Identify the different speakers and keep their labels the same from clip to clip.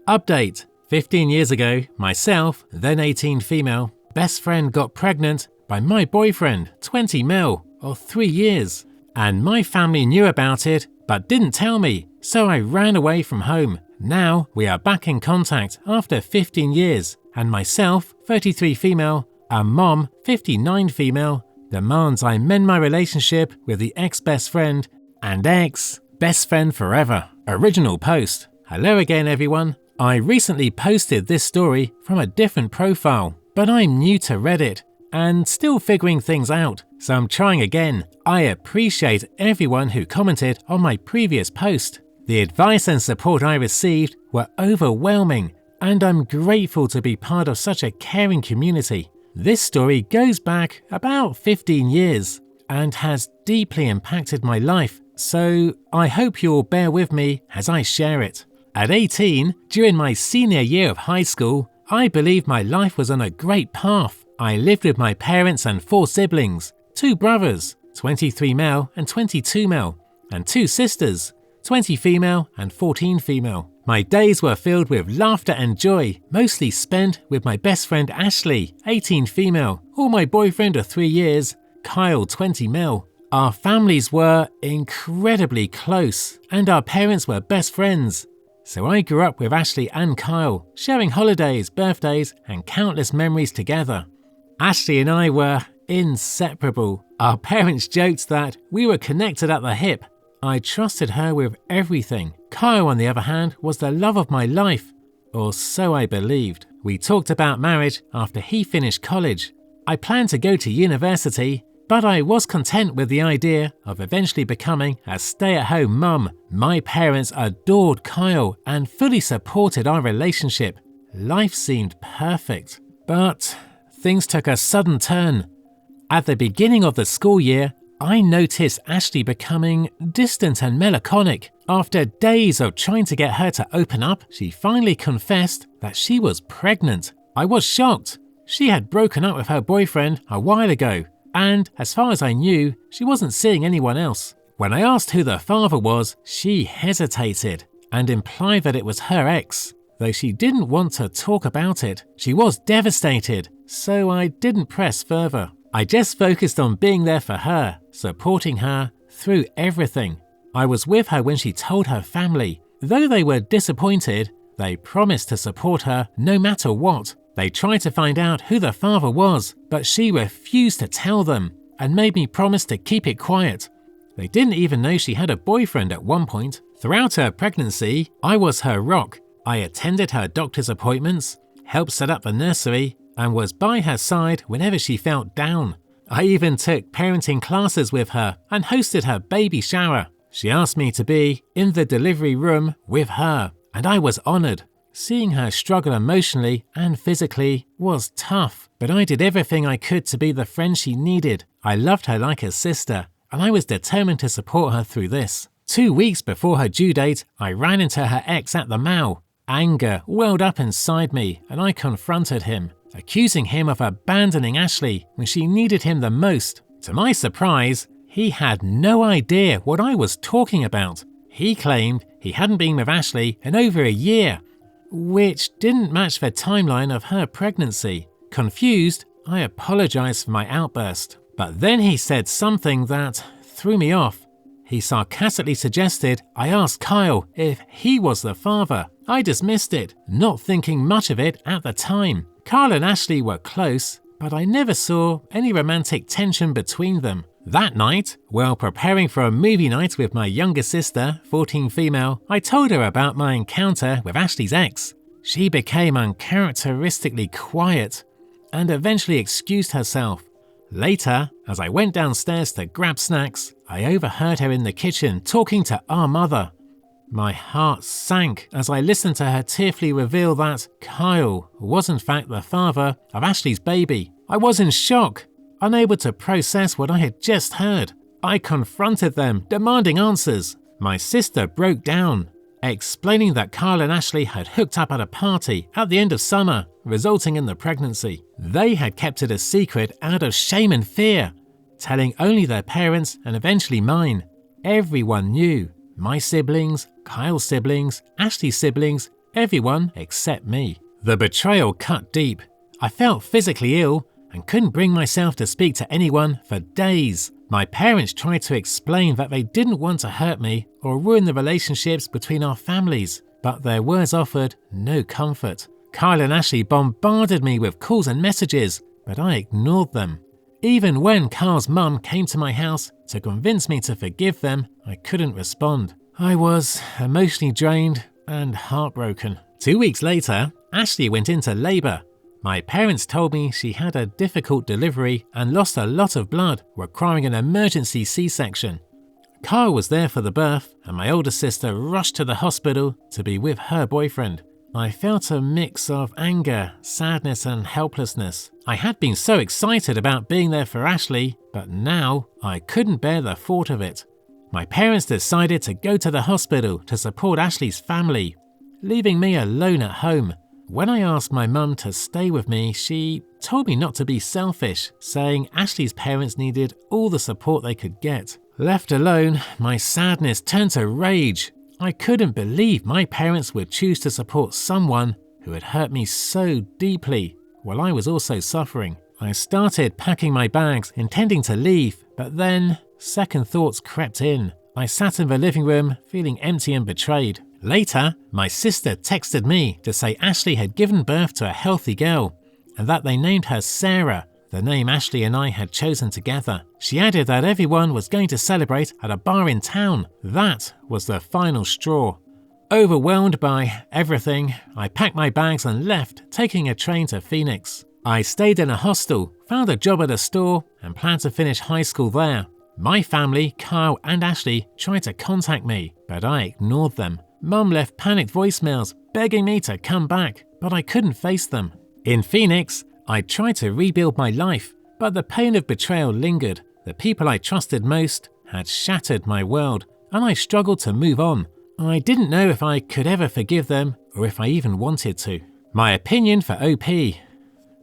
Speaker 1: Update. 15 years ago, myself, then 18 female, best friend got pregnant by my boyfriend, 20 mil, or 3 years. And my family knew about it, but didn't tell me, so I ran away from home. Now we are back in contact after 15 years, and myself, 33 female, and mom, 59 female, demands I mend my relationship with the ex-best friend and ex-best friend forever. Original post. Hello again everyone. I recently posted this story from a different profile, but I'm new to Reddit and still figuring things out, so I'm trying again. I appreciate everyone who commented on my previous post. The advice and support I received were overwhelming, and I'm grateful to be part of such a caring community. This story goes back about 15 years and has deeply impacted my life, so I hope you'll bear with me as I share it. At 18, during my senior year of high school, I believed my life was on a great path. I lived with my parents and 4 siblings, 2 brothers, 23 male and 22 male, and 2 sisters, 20 female and 14 female. My days were filled with laughter and joy, mostly spent with my best friend Ashley, 18 female, or my boyfriend of 3 years, Kyle, 20 male. Our families were incredibly close, and our parents were best friends. So I grew up with Ashley and Kyle, sharing holidays, birthdays, and countless memories together. Ashley and I were inseparable. Our parents joked that we were connected at the hip. I trusted her with everything. Kyle, on the other hand, was the love of my life, or so I believed. We talked about marriage after he finished college. I planned to go to university, but I was content with the idea of eventually becoming a stay-at-home mum. My parents adored Kyle and fully supported our relationship. Life seemed perfect. But things took a sudden turn. At the beginning of the school year, I noticed Ashley becoming distant and melancholic. After days of trying to get her to open up, she finally confessed that she was pregnant. I was shocked. She had broken up with her boyfriend a while ago, and as far as I knew, she wasn't seeing anyone else. When I asked who the father was, she hesitated and implied that it was her ex. Though she didn't want to talk about it, she was devastated, so I didn't press further. I just focused on being there for her, supporting her through everything. I was with her when she told her family. Though they were disappointed, they promised to support her no matter what. They tried to find out who the father was, but she refused to tell them and made me promise to keep it quiet. They didn't even know she had a boyfriend at one point. Throughout her pregnancy, I was her rock. I attended her doctor's appointments, helped set up the nursery, and was by her side whenever she felt down. I even took parenting classes with her and hosted her baby shower. She asked me to be in the delivery room with her, and I was honored. Seeing her struggle emotionally and physically was tough, but I did everything I could to be the friend she needed. I loved her like a sister, and I was determined to support her through this. 2 weeks before her due date, I ran into her ex at the mall. Anger welled up inside me, and I confronted him, accusing him of abandoning Ashley when she needed him the most. To my surprise, he had no idea what I was talking about. He claimed he hadn't been with Ashley in over a year, which didn't match the timeline of her pregnancy. Confused, I apologized for my outburst. But then he said something that threw me off. He sarcastically suggested I ask Kyle if he was the father. I dismissed it, not thinking much of it at the time. Kyle and Ashley were close, but I never saw any romantic tension between them. That night, while preparing for a movie night with my younger sister, 14 female, I told her about my encounter with Ashley's ex. She became uncharacteristically quiet and eventually excused herself. Later, as I went downstairs to grab snacks, I overheard her in the kitchen talking to our mother. My heart sank as I listened to her tearfully reveal that Kyle was in fact the father of Ashley's baby. I was in shock, unable to process what I had just heard. I confronted them, demanding answers. My sister broke down, explaining that Kyle and Ashley had hooked up at a party at the end of summer, resulting in the pregnancy. They had kept it a secret out of shame and fear, telling only their parents and eventually mine. Everyone knew. My siblings, Kyle's siblings, Ashley's siblings, everyone except me. The betrayal cut deep. I felt physically ill and couldn't bring myself to speak to anyone for days. My parents tried to explain that they didn't want to hurt me or ruin the relationships between our families, but their words offered no comfort. Kyle and Ashley bombarded me with calls and messages, but I ignored them. Even when Carl's mum came to my house to convince me to forgive them, I couldn't respond. I was emotionally drained and heartbroken. 2 weeks later, Ashley went into labour. My parents told me she had a difficult delivery and lost a lot of blood, requiring an emergency C-section. Carl was there for the birth, and my older sister rushed to the hospital to be with her boyfriend. I felt a mix of anger, sadness and helplessness. I had been so excited about being there for Ashley, but now I couldn't bear the thought of it. My parents decided to go to the hospital to support Ashley's family, leaving me alone at home. When I asked my mum to stay with me, she told me not to be selfish, saying Ashley's parents needed all the support they could get. Left alone, my sadness turned to rage. I couldn't believe my parents would choose to support someone who had hurt me so deeply, while I was also suffering. I started packing my bags, intending to leave, but then second thoughts crept in. I sat in the living room, feeling empty and betrayed. Later, my sister texted me to say Ashley had given birth to a healthy girl, and that they named her Sarah, the name Ashley and I had chosen together. She added that everyone was going to celebrate at a bar in town. That was the final straw. Overwhelmed by everything, I packed my bags and left, taking a train to Phoenix. I stayed in a hostel, found a job at a store, and planned to finish high school there. My family, Kyle and Ashley, tried to contact me, but I ignored them. Mum left panicked voicemails begging me to come back, but I couldn't face them. In Phoenix, I tried to rebuild my life, but the pain of betrayal lingered. The people I trusted most had shattered my world, and I struggled to move on. I didn't know if I could ever forgive them or if I even wanted to. My opinion for OP.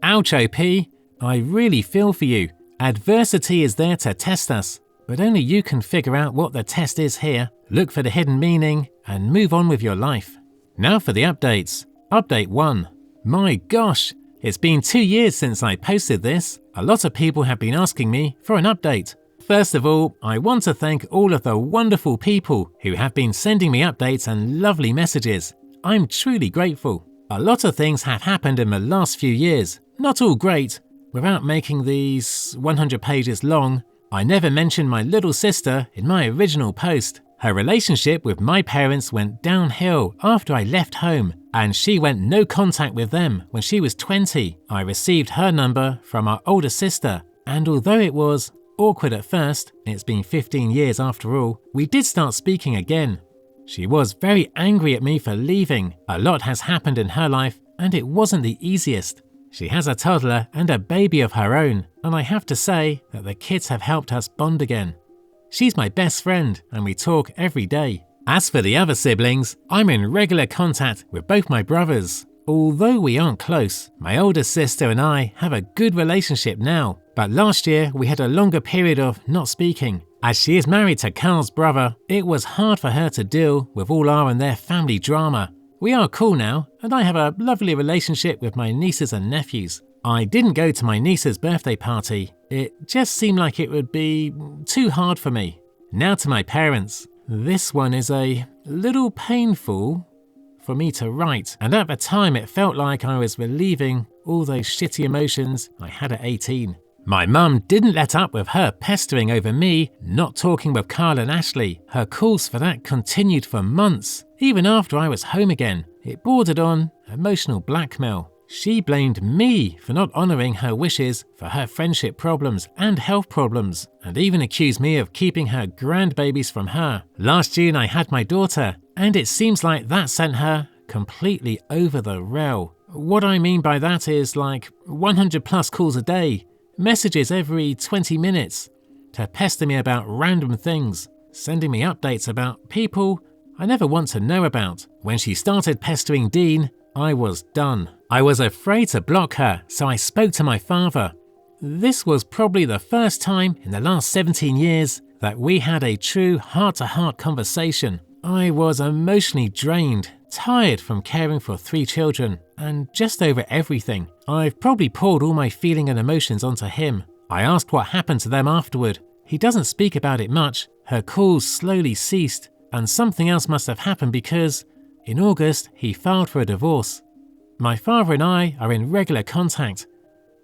Speaker 1: Ouch, OP. I really feel for you. Adversity is there to test us, but only you can figure out what the test is here, look for the hidden meaning, and move on with your life. Now for the updates. Update 1. My gosh, it's been 2 years since I posted this. A lot of people have been asking me for an update. First of all, I want to thank all of the wonderful people who have been sending me updates and lovely messages. I'm truly grateful. A lot of things have happened in the last few years, not all great. Without making these 100 pages long, I never mentioned my little sister in my original post. Her relationship with my parents went downhill after I left home, and she went no contact with them when she was 20. I received her number from our older sister, and although it was awkward at first, it's been 15 years after all, we did start speaking again. She was very angry at me for leaving. A lot has happened in her life, and it wasn't the easiest. She has a toddler and a baby of her own, and I have to say that the kids have helped us bond again. She's my best friend, and we talk every day. As for the other siblings, I'm in regular contact with both my brothers. Although we aren't close, my older sister and I have a good relationship now, but last year we had a longer period of not speaking. As she is married to Carl's brother, it was hard for her to deal with all our and their family drama. We are cool now, and I have a lovely relationship with my nieces and nephews. I didn't go to my niece's birthday party. It just seemed like it would be too hard for me. Now to my parents. This one is a little painful for me to write, and at the time it felt like I was relieving all those shitty emotions I had at 18. My mum didn't let up with her pestering over me not talking with Carl and Ashley. Her calls for that continued for months, even after I was home again. It bordered on emotional blackmail. She blamed me for not honouring her wishes for her friendship problems and health problems, and even accused me of keeping her grandbabies from her. Last June I had my daughter, and it seems like that sent her completely over the rail. What I mean by that is like 100 plus calls a day, messages every 20 minutes, to pester me about random things, sending me updates about people I never want to know about. When she started pestering Dean, I was done. I was afraid to block her, so I spoke to my father. This was probably the first time in the last 17 years that we had a true heart-to-heart conversation. I was emotionally drained, tired from caring for 3 children, and just over everything. I've probably poured all my feeling and emotions onto him. I asked what happened to them afterward. He doesn't speak about it much. Her calls slowly ceased, and something else must have happened because in August he filed for a divorce. My father and I are in regular contact,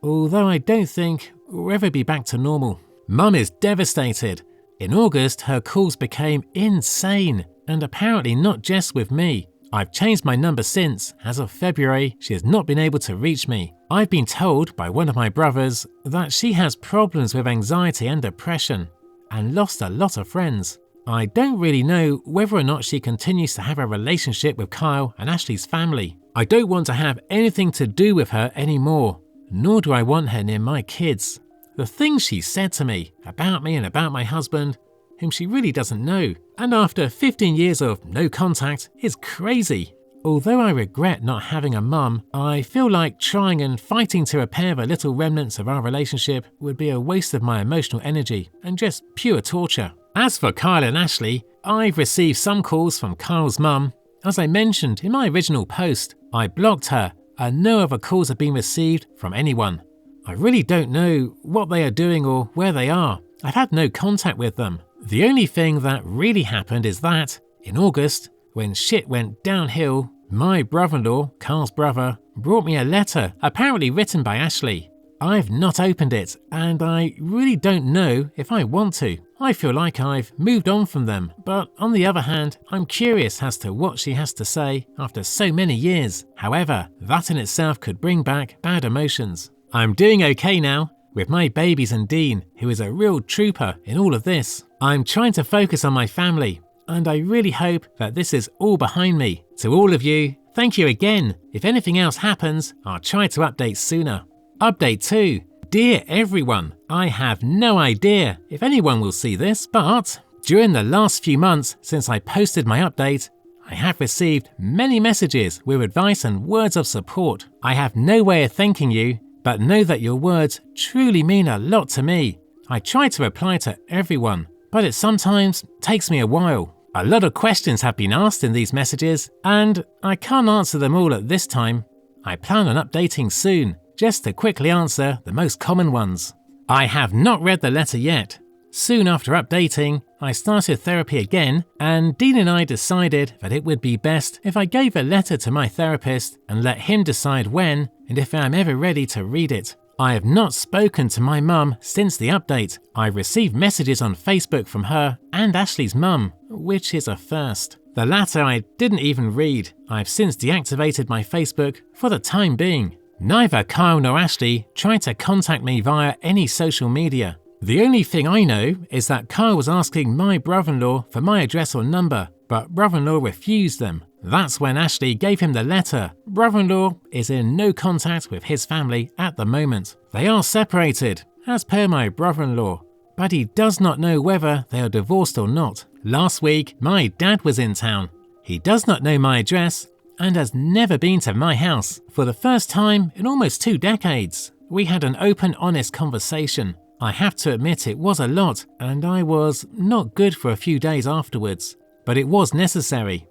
Speaker 1: although I don't think we'll ever be back to normal. Mum is devastated. In August, her calls became insane, and apparently not just with me. I've changed my number since. As of February, she has not been able to reach me. I've been told by one of my brothers that she has problems with anxiety and depression and lost a lot of friends. I don't really know whether or not she continues to have a relationship with Kyle and Ashley's family. I don't want to have anything to do with her anymore, nor do I want her near my kids. The things she said to me about me and about my husband, whom she really doesn't know, and after 15 years of no contact, is crazy. Although I regret not having a mum, I feel like trying and fighting to repair the little remnants of our relationship would be a waste of my emotional energy and just pure torture. As for Kyle and Ashley, I've received some calls from Kyle's mum. As I mentioned in my original post, I blocked her and no other calls have been received from anyone. I really don't know what they are doing or where they are. I've had no contact with them. The only thing that really happened is that, in August, when shit went downhill, my brother-in-law, Carl's brother, brought me a letter apparently written by Ashley. I've not opened it, and I really don't know if I want to. I feel like I've moved on from them, but on the other hand, I'm curious as to what she has to say after so many years. However, that in itself could bring back bad emotions. I'm doing okay now, with my babies and Dean, who is a real trooper in all of this. I'm trying to focus on my family, and I really hope that this is all behind me. To all of you, thank you again. If anything else happens, I'll try to update sooner. Update 2. Dear everyone, I have no idea if anyone will see this, but during the last few months since I posted my update, I have received many messages with advice and words of support. I have no way of thanking you, but know that your words truly mean a lot to me. I try to reply to everyone, but it sometimes takes me a while. A lot of questions have been asked in these messages, and I can't answer them all at this time. I plan on updating soon, just to quickly answer the most common ones. I have not read the letter yet. Soon after updating, I started therapy again, and Dean and I decided that it would be best if I gave a letter to my therapist and let him decide when and if I am ever ready to read it. I have not spoken to my mum since the update. I've received messages on Facebook from her and Ashley's mum, which is a first. The latter I didn't even read. I've since deactivated my Facebook for the time being. Neither Kyle nor Ashley tried to contact me via any social media. The only thing I know is that Kyle was asking my brother-in-law for my address or number, but brother-in-law refused them. That's when Ashley gave him the letter. Brother-in-law is in no contact with his family at the moment. They are separated, as per my brother-in-law, but he does not know whether they are divorced or not. Last week, my dad was in town. He does not know my address and has never been to my house. For the first time in almost 2 decades, we had an open, honest conversation. I have to admit it was a lot, and I was not good for a few days afterwards, but it was necessary.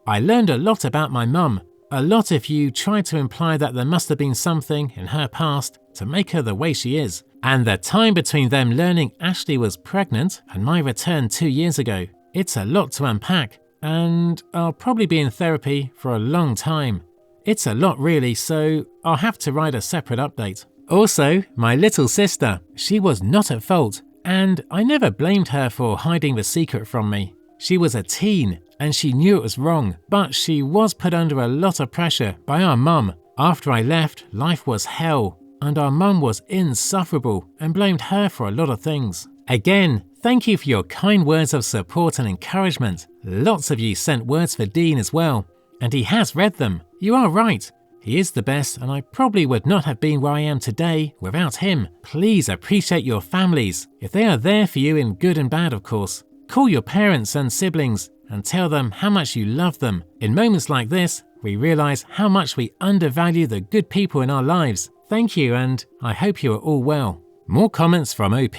Speaker 1: I learned a lot about my mum. A lot if you try to imply that there must have been something in her past to make her the way she is. And the time between them learning Ashley was pregnant and my return 2 years ago, it's a lot to unpack, and I'll probably be in therapy for a long time. It's a lot really, so I'll have to write a separate update. Also, my little sister, she was not at fault, and I never blamed her for hiding the secret from me. She was a teen, and she knew it was wrong, but she was put under a lot of pressure by our mum. After I left, life was hell, and our mum was insufferable and blamed her for a lot of things. Again, thank you for your kind words of support and encouragement. Lots of you sent words for Dean as well, and he has read them. You are right. He is the best, and I probably would not have been where I am today without him. Please appreciate your families, if they are there for you in good and bad, of course. Call your parents and siblings and tell them how much you love them. In moments like this, we realize how much we undervalue the good people in our lives. Thank you, and I hope you are all well. More comments from OP.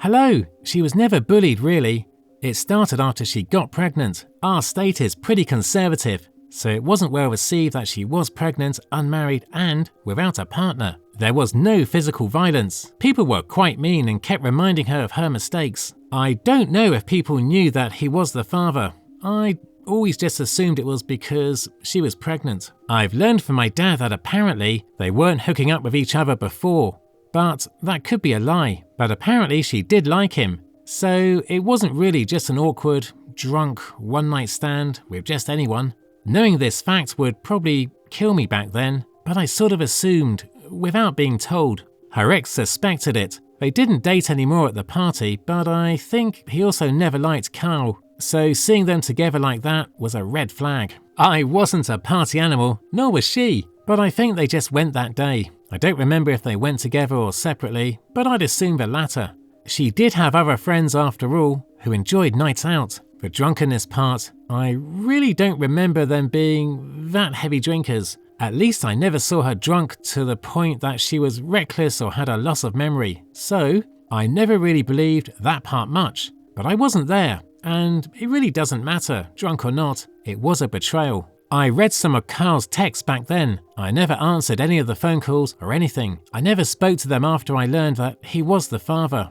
Speaker 1: Hello, she was never bullied really. It started after she got pregnant. Our state is pretty conservative, so it wasn't well received that she was pregnant, unmarried, and without a partner. There was no physical violence. People were quite mean and kept reminding her of her mistakes. I don't know if people knew that he was the father. I always just assumed it was because she was pregnant. I've learned from my dad that apparently they weren't hooking up with each other before, but that could be a lie. But apparently she did like him, so it wasn't really just an awkward, drunk, one-night stand with just anyone. Knowing this fact would probably kill me back then, but I sort of assumed, without being told. Her ex suspected it. They didn't date anymore at the party, but I think he also never liked Carl, so seeing them together like that was a red flag. I wasn't a party animal, nor was she, but I think they just went that day. I don't remember if they went together or separately, but I'd assume the latter. She did have other friends after all, who enjoyed nights out. The drunkenness part, I really don't remember them being that heavy drinkers. At least I never saw her drunk to the point that she was reckless or had a loss of memory. So, I never really believed that part much. But I wasn't there, and it really doesn't matter, drunk or not, it was a betrayal. I read some of Carl's texts back then. I never answered any of the phone calls or anything. I never spoke to them after I learned that he was the father.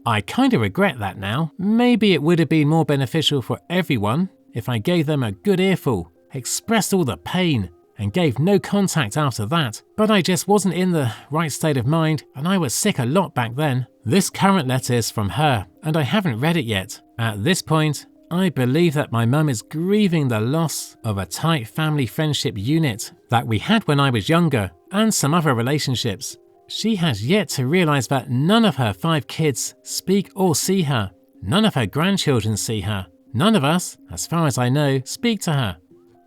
Speaker 1: I kinda regret that now. Maybe it would have been more beneficial for everyone if I gave them a good earful, expressed all the pain, and gave no contact after that. But I just wasn't in the right state of mind, and I was sick a lot back then. This current letter is from her, and I haven't read it yet. At this point, I believe that my mum is grieving the loss of a tight family friendship unit that we had when I was younger, and some other relationships. She has yet to realize that none of her 5 kids speak or see her. None of her grandchildren see her. None of us, as far as I know, speak to her.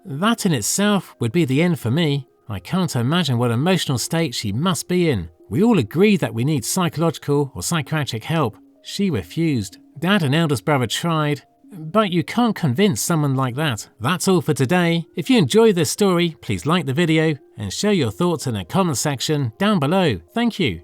Speaker 1: That in itself would be the end for me. I can't imagine what emotional state she must be in. We all agree that we need psychological or psychiatric help. She refused. Dad and eldest brother tried, but you can't convince someone like that. That's all for today. If you enjoyed this story, please like the video and share your thoughts in the comment section down below. Thank you.